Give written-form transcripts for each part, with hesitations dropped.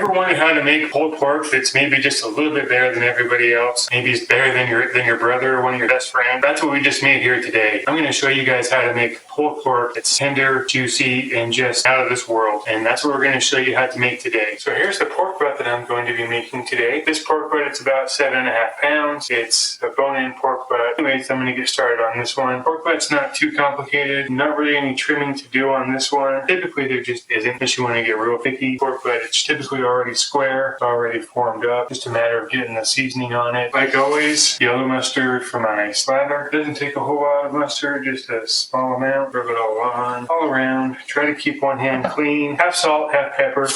ever wondered how to make pulled pork that's maybe just a little bit better than everybody else? Maybe it's better than your brother or one of your best friends? That's what we just made here today. I'm going to show you guys how to make pulled pork that's tender, juicy, and just out of this world. And that's what we're going to show you how to make today. So here's the pork butt that I'm going to be making today. This pork butt, it's about 7.5 pounds. It's a bone-in pork butt. Anyways, I'm going to get started on this one. Pork butt's not too complicated. Not really any trimming to do on this one. Typically, there just isn't, unless you want to get real picky. Pork butt, it's typically already square, already formed up. Just a matter of getting the seasoning on it. Like always, yellow mustard for my slather. Doesn't take a whole lot of mustard, just a small amount. Rub it all on, all around. Try to keep one hand clean. Half salt, half pepper.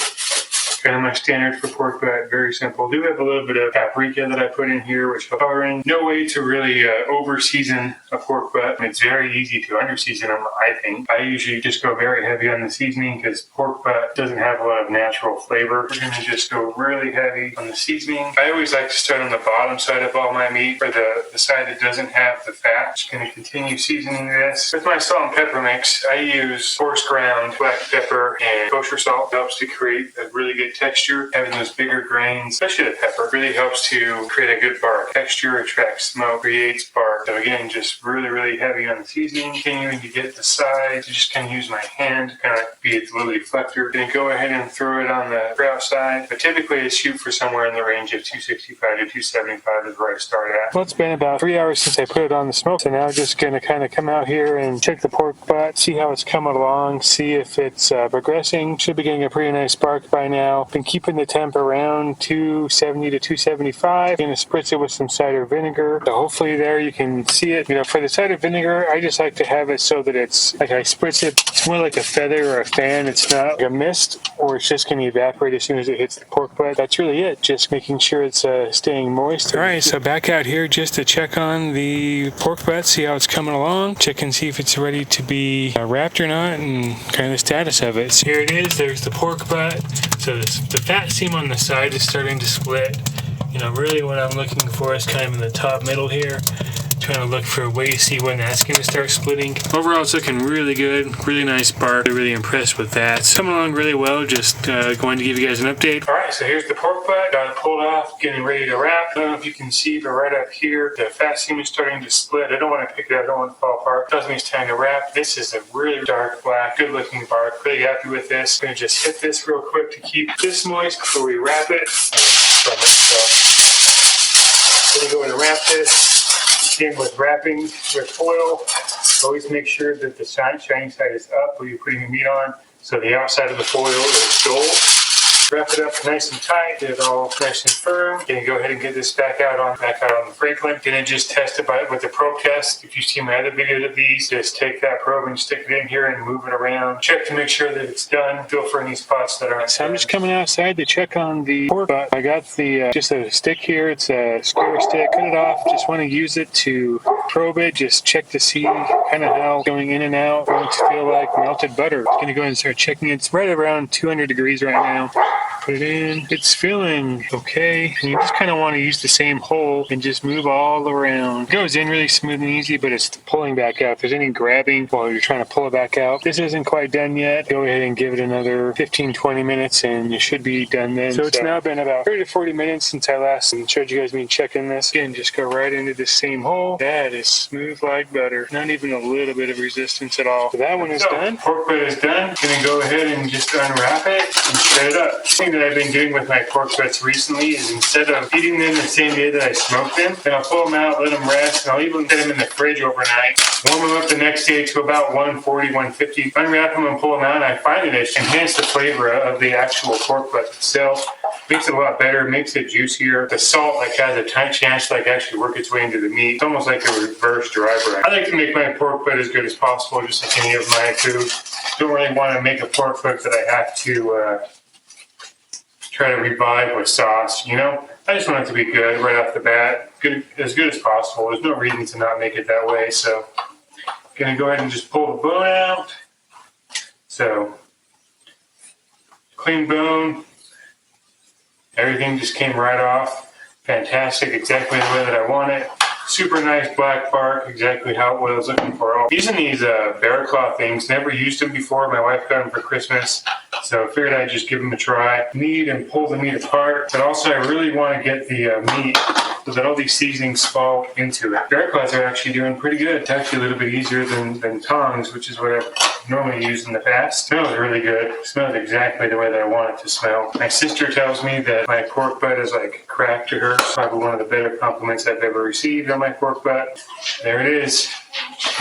Kind of my standard for pork butt, very simple. Do have a little bit of paprika that I put in here, which I'll color in. No way to really over season a pork butt. It's very easy to under season them, I think. I usually just go very heavy on the seasoning because pork butt doesn't have a lot of natural flavor. We're going to just go really heavy on the seasoning. I always like to start on the bottom side of all my meat, for the side that doesn't have the fat. Just going to continue seasoning this. With my salt and pepper mix, I use coarse ground black pepper and kosher salt. It helps to create a really good texture. Having those bigger grains, especially the pepper, really helps to create a good bark. Texture attracts smoke, creates bark. So again, just really heavy on the seasoning. Continuing to get the sides. I just kind of use my hand to kind of be its little deflector. Then go ahead and throw it on the grout side. But typically I shoot for somewhere in the range of 265 to 275 is where I start at. Well, it's been about 3 hours since I put it on the smoke. So now I'm just going to kind of come out here and check the pork butt, see how it's coming along, see if it's progressing. Should be getting a pretty nice bark by now. Been keeping the temp around 270 to 275. Gonna spritz it with some cider vinegar. So hopefully there you can see it. You know, for the cider vinegar, I just like to have it so that it's like I spritz it. It's more like a feather or a fan. It's not like a mist, or it's just gonna evaporate as soon as it hits the pork butt. That's really it. Just making sure it's staying moist. All right, so back out here just to check on the pork butt, see how it's coming along. Check and see if it's ready to be wrapped or not, and kind of the status of it. So here it is. There's the pork butt. So the fat seam on the side is starting to split. You know, really what I'm looking for is kind of in the top middle here. Trying to look for a way to see when that's going to start splitting. Overall, it's looking really good. Really nice bark. Really impressed with that. So coming along really well. Just going to give you guys an update. All right, so here's the pork butt. Got it pulled off. Getting ready to wrap. I don't know if you can see, but right up here, the fat seam is starting to split. I don't want to pick it up. I don't want it to fall apart. Tells me it's time to wrap. This is a really dark black, good looking bark. Really happy with this. I'm going to just hit this real quick to keep this moist before we wrap it. So, going to go ahead and wrap this. Again, with wrapping with foil, always make sure that the shiny side is up where you're putting the meat on, so the outside of the foil is gold. Wrap it up nice and tight, get it all nice and firm. Gonna go ahead and get this back out on the Franklin. Gonna just test it with the probe test. If you see my other videos of these, just take that probe and stick it in here and move it around. Check to make sure that it's done. Feel for any spots that aren't. So I'm just coming outside to check on the pork butt. I got the just a stick here. It's a square stick. Cut it off. Just want to use it to probe it. Just check to see kind of how going in and out. Going to feel like melted butter. Gonna go ahead and start checking it. It's right around 200 degrees right now. Put it in. It's feeling okay. And you just kind of want to use the same hole and just move all around. It goes in really smooth and easy, but it's pulling back out. If there's any grabbing while you're trying to pull it back out, this isn't quite done yet. Go ahead and give it another 15-20 minutes and it should be done then. So it's now been about 30 to 40 minutes since I last showed you guys me checking this. Again, just go right into the same hole. That is smooth like butter. Not even a little bit of resistance at all. So that one is done. Pork butt is done. Gonna go ahead and just unwrap it and shred it up. The thing that I've been doing with my pork butts recently is instead of eating them the same day that I smoke them, then I'll pull them out, let them rest, and I'll even put them in the fridge overnight. Warm them up the next day to about 140, 150. Unwrap them and pull them out, and I find that it enhances the flavor of the actual pork butt itself. Makes it a lot better, makes it juicier. The salt has a tiny chance to actually work its way into the meat. It's almost like a reverse dry bread. I like to make my pork butt as good as possible, just like any of my food. Don't really want to make a pork butt that I have to try to revive with sauce, you know? I just want it to be good right off the bat, as good as possible. There's no reason to not make it that way, so I'm gonna go ahead and just pull the bone out. So, clean bone, everything just came right off. Fantastic, exactly the way that I want it. Super nice black bark, exactly how I was looking for. Using these bear claw things, never used them before. My wife got them for Christmas. So I figured I'd just give them a try. Knead and pull the meat apart, but also I really want to get the meat so that all these seasonings fall into it. Dry cloths are actually doing pretty good. It's actually a little bit easier than tongs, which is what I've normally used in the past. It smells really good. It smells exactly the way that I want it to smell. My sister tells me that my pork butt is like crack to her. Probably one of the better compliments I've ever received on my pork butt. There it is.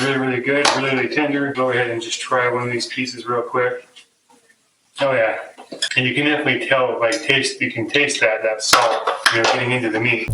Really, really good, really, really tender. Go ahead and just try one of these pieces real quick. Oh yeah. And you can definitely tell, you can taste that salt, getting into the meat.